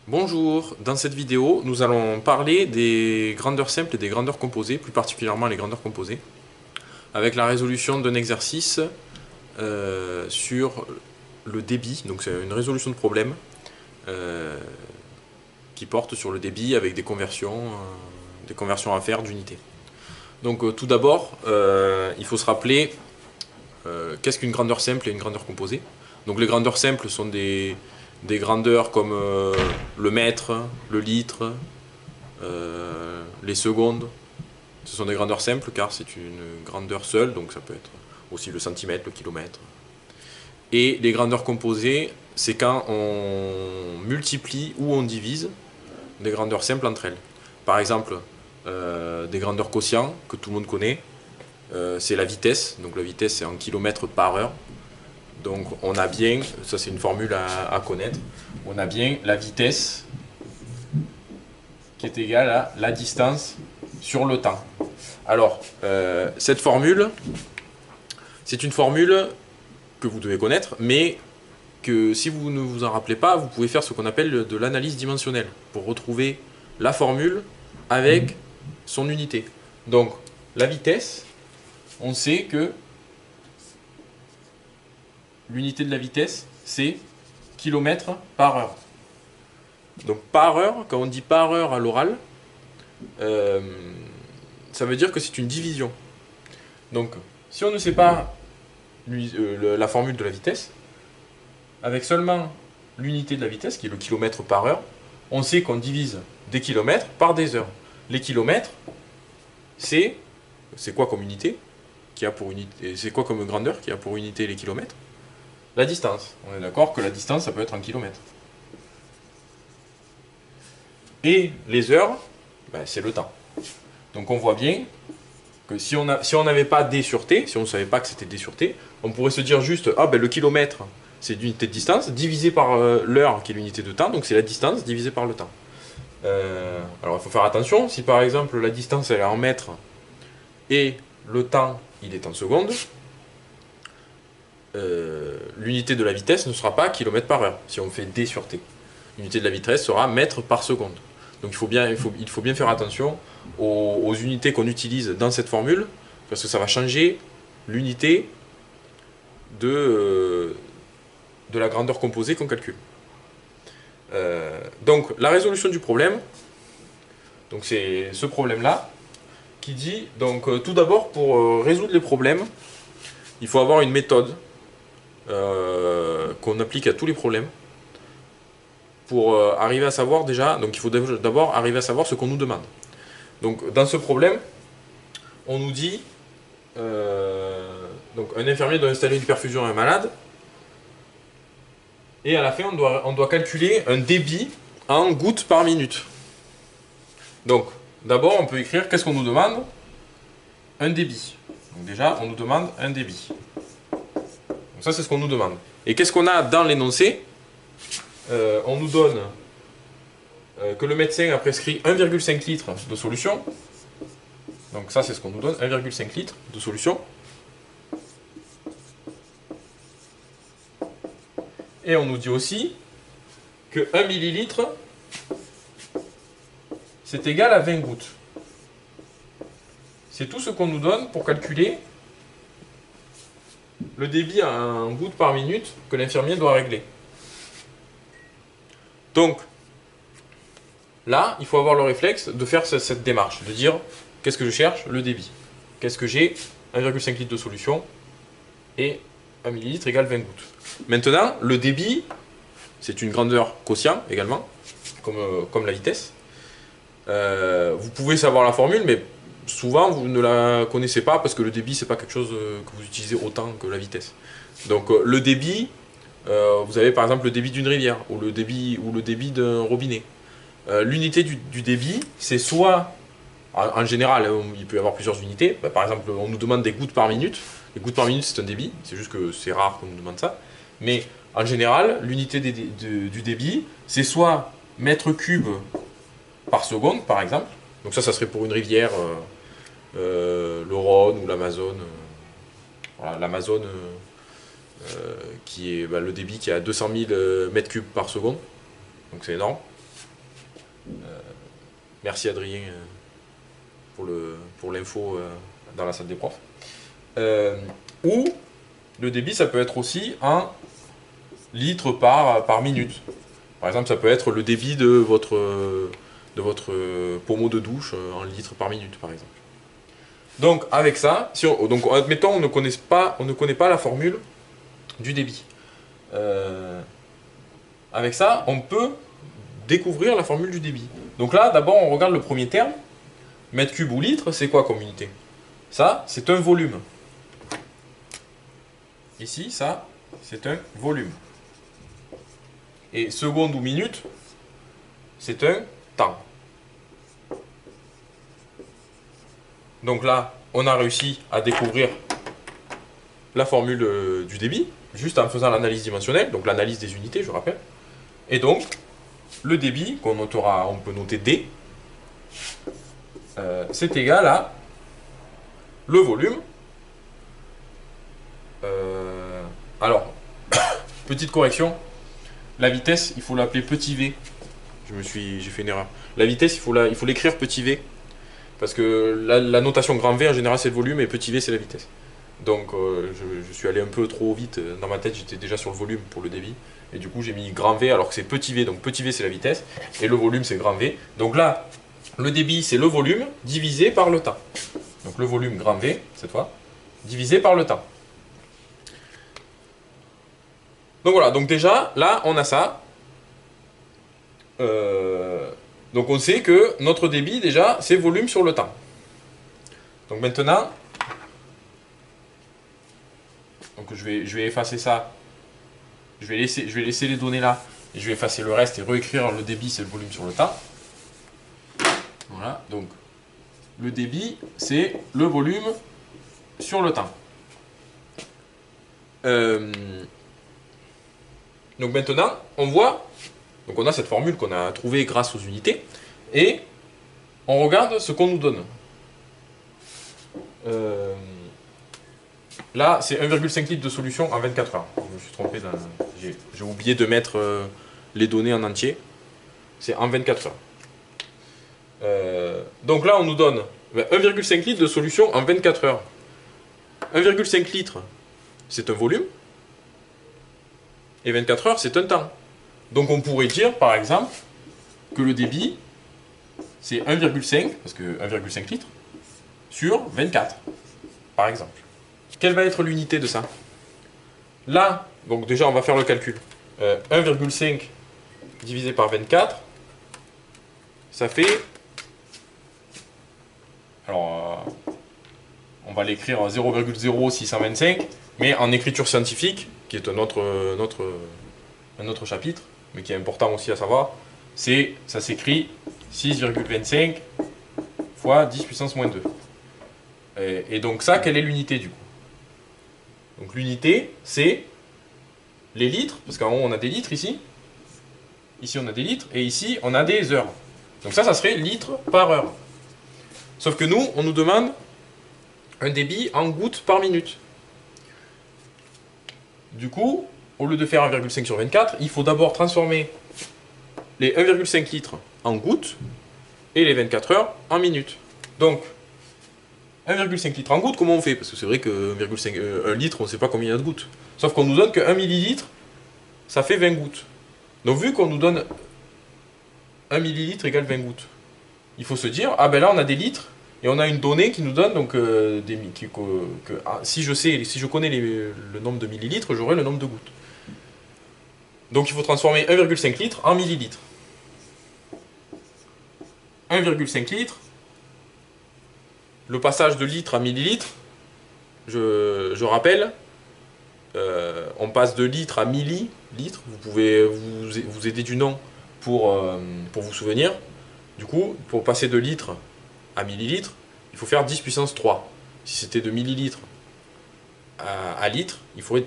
Bonjour, dans cette vidéo, nous allons parler des grandeurs simples et des grandeurs composées, plus particulièrement les grandeurs composées, avec la résolution d'un exercice sur le débit. Donc c'est une résolution de problème euh, qui porte sur le débit avec des conversions à faire d'unités. Donc tout d'abord, il faut se rappeler qu'est-ce qu'une grandeur simple et une grandeur composée. Donc les grandeurs simples sont des grandeurs comme le mètre, le litre, les secondes. Ce sont des grandeurs simples car c'est une grandeur seule, donc ça peut être aussi le centimètre, le kilomètre. Et les grandeurs composées, c'est quand on multiplie ou on divise des grandeurs simples entre elles. Par exemple, des grandeurs quotients que tout le monde connaît, c'est la vitesse. Donc la vitesse c'est en kilomètres par heure. Donc on a bien, ça c'est une formule à connaître, on a bien la vitesse qui est égale à la distance sur le temps. Alors, cette formule, c'est une formule que vous devez connaître, mais que si vous ne vous en rappelez pas, vous pouvez faire ce qu'on appelle de l'analyse dimensionnelle, pour retrouver la formule avec son unité. Donc, la vitesse, on sait que l'unité de la vitesse, c'est km par heure. Donc par heure, quand on dit par heure à l'oral, ça veut dire que c'est une division. Donc si on ne sait pas la formule de la vitesse, avec seulement l'unité de la vitesse, qui est le kilomètre par heure, on sait qu'on divise des kilomètres par des heures. Les kilomètres, c'est quoi comme unité qui a pour unité, c'est quoi comme grandeur qui a pour unité les kilomètres? La distance. On est d'accord que la distance, ça peut être en kilomètres. Et les heures, ben, c'est le temps. Donc on voit bien que si on n'avait pas d sur t, si on ne savait pas que c'était d sur t, on pourrait se dire juste, ah ben le kilomètre, c'est l'unité de distance, divisé par l'heure, qui est l'unité de temps, donc c'est la distance divisée par le temps. Alors il faut faire attention, si par exemple la distance elle est en mètres, et le temps il est en secondes, l'unité de la vitesse ne sera pas kilomètre par heure, si on fait d sur t. L'unité de la vitesse sera mètres par seconde. Donc il faut bien faire attention aux unités qu'on utilise dans cette formule, parce que ça va changer l'unité de la grandeur composée qu'on calcule. Donc la résolution du problème, donc c'est ce problème-là, qui dit, donc tout d'abord pour résoudre les problèmes, il faut avoir une méthode qu'on applique à tous les problèmes, pour arriver à savoir déjà, donc il faut d'abord arriver à savoir ce qu'on nous demande. Donc dans ce problème, on nous dit, donc un infirmier doit installer une perfusion à un malade, et à la fin on doit calculer un débit en gouttes par minute. Donc d'abord on peut écrire qu'est-ce qu'on nous demande? Un débit. Donc déjà on nous demande un débit. Donc ça c'est ce qu'on nous demande. Et qu'est-ce qu'on a dans l'énoncé? On nous donne que le médecin a prescrit 1,5 litre de solution. Donc ça c'est ce qu'on nous donne, 1,5 litre de solution. Et on nous dit aussi que 1 millilitre c'est égal à 20 gouttes. C'est tout ce qu'on nous donne pour calculer le débit en gouttes par minute que l'infirmier doit régler. Donc là, il faut avoir le réflexe de faire cette démarche, de dire qu'est-ce que je cherche? Le débit. Qu'est-ce que j'ai? 1,5 litre de solution et 1 millilitre égale 20 gouttes. Maintenant, le débit, c'est une grandeur quotient également, comme la vitesse. Vous pouvez savoir la formule, mais souvent vous ne la connaissez pas parce que le débit, c'est pas quelque chose que vous utilisez autant que la vitesse. Donc le débit, vous avez par exemple le débit d'une rivière ou le débit d'un robinet. L'unité du débit, c'est soit, en général, il peut y avoir plusieurs unités. Par exemple, on nous demande des gouttes par minute. Les gouttes par minute, c'est un débit. C'est juste que c'est rare qu'on nous demande ça. Mais en général, l'unité du débit, c'est soit mètre cube par seconde, par exemple. Donc ça serait pour une rivière, le Rhône ou l'Amazone. Voilà, l'Amazone, qui est le débit qui est à 200 000 mètres cubes par seconde. Donc c'est énorme. Merci Adrien pour l'info dans la salle des profs. Ou le débit, ça peut être aussi en litres par minute. Par exemple, ça peut être le débit de votre pommeau de douche en litres par minute, par exemple. Donc, avec ça, donc, admettons, on ne connaît pas la formule du débit. Avec ça, on peut découvrir la formule du débit. Donc là, d'abord, on regarde le premier terme. Mètre cube ou litre, c'est quoi comme unité? Ça, c'est un volume. Ici, ça, c'est un volume. Et seconde ou minute, c'est un temps. Donc là, on a réussi à découvrir la formule du débit, juste en faisant l'analyse dimensionnelle, donc l'analyse des unités, je rappelle. Et donc, le débit, qu'on notera, on peut noter D, c'est égal à le volume. Alors, petite correction, la vitesse, il faut l'appeler petit v. J'ai fait une erreur. La vitesse, il faut l'écrire petit v, parce que la notation grand V, en général, c'est le volume, et petit v, c'est la vitesse. Donc, je suis allé un peu trop vite. Dans ma tête, j'étais déjà sur le volume pour le débit. Et du coup, j'ai mis grand V, alors que c'est petit v. Donc, petit v, c'est la vitesse, et le volume, c'est grand V. Donc là, le débit, c'est le volume divisé par le temps. Donc, le volume grand V, cette fois, divisé par le temps. Donc voilà, donc déjà, là, on a ça. Donc on sait que notre débit, déjà, c'est volume sur le temps. Donc maintenant, donc je vais effacer ça. Je vais laisser les données là. Et je vais effacer le reste et réécrire le débit, c'est le volume sur le temps. Voilà, donc le débit, c'est le volume sur le temps. Donc maintenant, on voit, donc on a cette formule qu'on a trouvée grâce aux unités, et on regarde ce qu'on nous donne. Là, c'est 1,5 litre de solution en 24 heures. Je me suis trompé, j'ai oublié de mettre les données en entier. C'est en 24 heures. Donc là, on nous donne 1,5 litre de solution en 24 heures. 1,5 litre, c'est un volume. Et 24 heures, c'est un temps. Donc on pourrait dire, par exemple, que le débit, c'est 1,5, parce que 1,5 litres, sur 24, par exemple. Quelle va être l'unité de ça? Là, donc déjà, on va faire le calcul. 1,5 divisé par 24, ça fait... Alors, on va l'écrire 0,0625, mais en écriture scientifique, qui est un autre chapitre, mais qui est important aussi à savoir, ça s'écrit 6,25 fois 10 puissance moins 2. Et donc ça, quelle est l'unité du coup? Donc l'unité, c'est les litres, parce qu'en haut on a des litres ici, on a des litres, et ici on a des heures. Donc ça serait litres par heure. Sauf que nous, on nous demande un débit en gouttes par minute. Du coup, au lieu de faire 1,5 sur 24, il faut d'abord transformer les 1,5 litres en gouttes et les 24 heures en minutes. Donc, 1,5 litre en gouttes, comment on fait? Parce que c'est vrai que 1 litre, on ne sait pas combien il y a de gouttes. Sauf qu'on nous donne que 1 millilitre, ça fait 20 gouttes. Donc vu qu'on nous donne 1 millilitre égale 20 gouttes, il faut se dire, ah ben là on a des litres, et on a une donnée qui nous donne, donc, si je connais le nombre de millilitres, j'aurai le nombre de gouttes. Donc il faut transformer 1,5 litre en millilitres. 1,5 litre, le passage de litre à millilitre, je rappelle, on passe de litre à millilitre. Vous pouvez vous aider du nom pour vous souvenir. Du coup, pour passer de litre à millilitre, il faut faire 10 puissance 3. Si c'était de millilitre à litre, il faudrait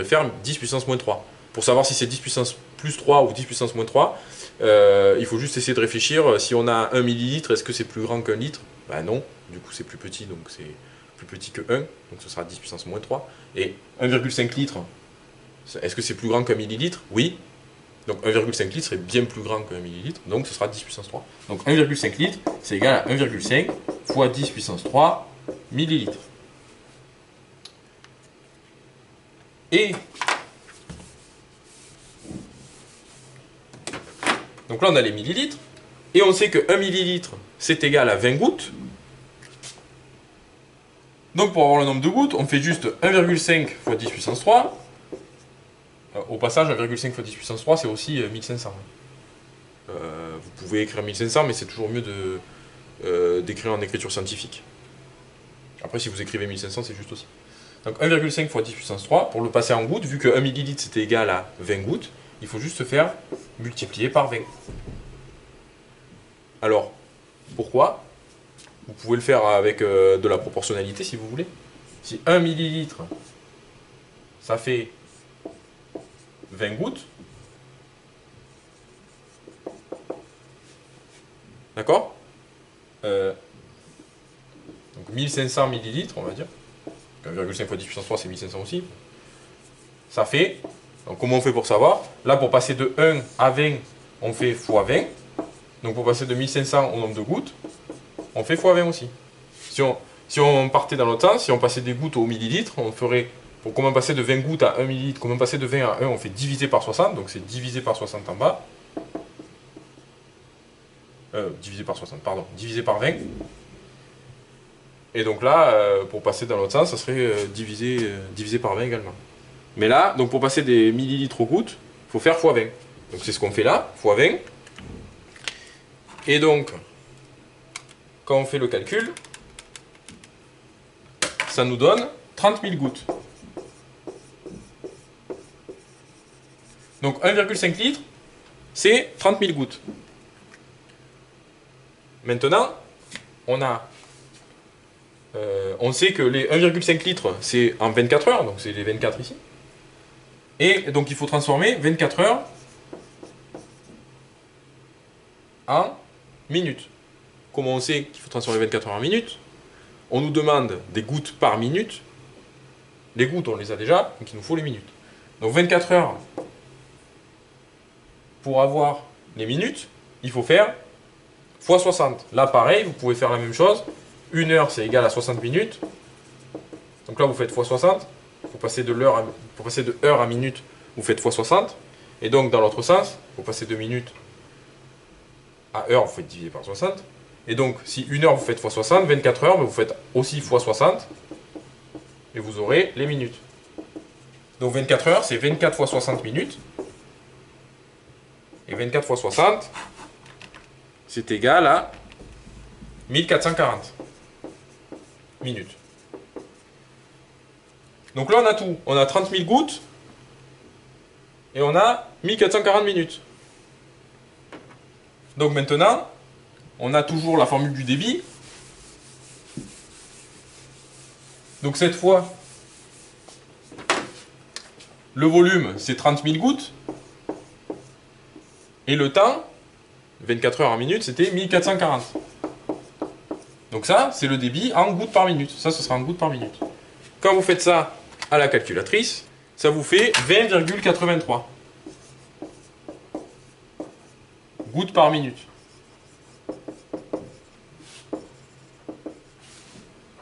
faire 10 puissance moins 3. Pour savoir si c'est 10 puissance plus 3 ou 10 puissance moins 3, il faut juste essayer de réfléchir. Si on a 1 millilitre, est-ce que c'est plus grand qu'un litre? Ben non, du coup c'est plus petit, donc c'est plus petit que 1, donc ce sera 10 puissance moins 3. Et 1,5 litre, est-ce que c'est plus grand qu'un millilitre? Oui. Donc 1,5 litre serait bien plus grand que 1 millilitre, donc ce sera 10 puissance 3. Donc 1,5 litre, c'est égal à 1,5 fois 10 puissance 3 millilitres. Et donc là on a les millilitres, et on sait que 1 millilitre c'est égal à 20 gouttes. Donc pour avoir le nombre de gouttes, on fait juste 1,5 fois 10 puissance 3. Au passage, 1,5 fois 10 puissance 3, c'est aussi 1500. Vous pouvez écrire 1500, mais c'est toujours mieux d'écrire en écriture scientifique. Après, si vous écrivez 1500, c'est juste aussi. Donc 1,5 fois 10 puissance 3, pour le passer en gouttes, vu que 1 millilitre c'était égal à 20 gouttes, il faut juste faire multiplier par 20. Alors, pourquoi? Vous pouvez le faire avec de la proportionnalité si vous voulez. Si 1 millilitre, ça fait 20 gouttes, d'accord, donc 1500 millilitres, on va dire. 1,5 fois 10 puissance 3, c'est 1500 aussi. Ça fait, donc comment on fait pour savoir? Là, pour passer de 1 à 20, on fait fois 20. Donc pour passer de 1500 au nombre de gouttes, on fait fois 20 aussi. Si on partait dans l'autre sens, si on passait des gouttes au millilitre, on ferait, pour comment passer de 20 gouttes à 1 millilitre, comment passer de 20 à 1, on fait diviser par 60, donc c'est divisé par 60 en bas. Divisé par 60, pardon, divisé par 20. Et donc là, pour passer dans l'autre sens, ça serait divisé par 20 également. Mais là, donc pour passer des millilitres aux gouttes, il faut faire fois 20. Donc c'est ce qu'on fait là, fois 20. Et donc, quand on fait le calcul, ça nous donne 30 000 gouttes. Donc 1,5 litre, c'est 30 000 gouttes. Maintenant, on sait que les 1,5 litres, c'est en 24 heures, donc c'est les 24 ici. Et donc il faut transformer 24 heures en minutes. Comment on sait qu'il faut transformer 24 heures en minutes? On nous demande des gouttes par minute. Les gouttes, on les a déjà, donc il nous faut les minutes. Donc 24 heures, pour avoir les minutes, il faut faire fois 60. Là, pareil, vous pouvez faire la même chose. 1 heure, c'est égal à 60 minutes. Donc là, vous faites fois 60. Pour passer de heure à minute, vous faites fois 60. Et donc, dans l'autre sens, pour passer de minutes à heure, vous faites diviser par 60. Et donc, si 1 heure, vous faites fois 60, 24 heures, vous faites aussi fois 60. Et vous aurez les minutes. Donc 24 heures, c'est 24 fois 60 minutes. Et 24 fois 60, c'est égal à 1440 minutes. Donc là, on a tout. On a 30 000 gouttes. Et on a 1440 minutes. Donc maintenant, on a toujours la formule du débit. Donc cette fois, le volume, c'est 30 000 gouttes. Et le temps, 24 heures en minutes, c'était 1440. Donc ça, c'est le débit en gouttes par minute. Ça, ce sera en gouttes par minute. Quand vous faites ça à la calculatrice, ça vous fait 20,83 gouttes par minute.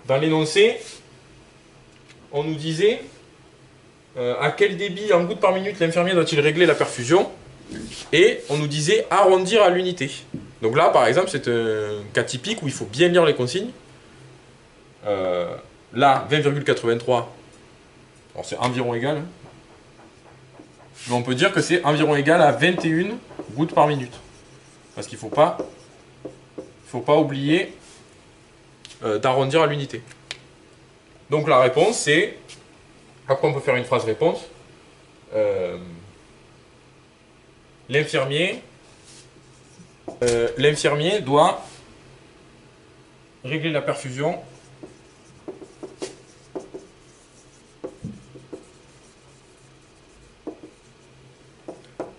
Dans l'énoncé, on nous disait à quel débit en gouttes par minute l'infirmier doit-il régler la perfusion, et on nous disait arrondir à l'unité. Donc là, par exemple, c'est un cas typique où il faut bien lire les consignes. Là, 20,83, alors c'est environ égal, hein. Mais on peut dire que c'est environ égal à 21 gouttes par minute. Parce qu'il ne faut pas oublier d'arrondir à l'unité. Donc la réponse, c'est... Après, on peut faire une phrase réponse. L'infirmier doit régler la perfusion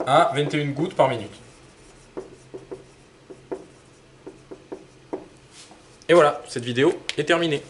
à 21 gouttes par minute. Et voilà, cette vidéo est terminée.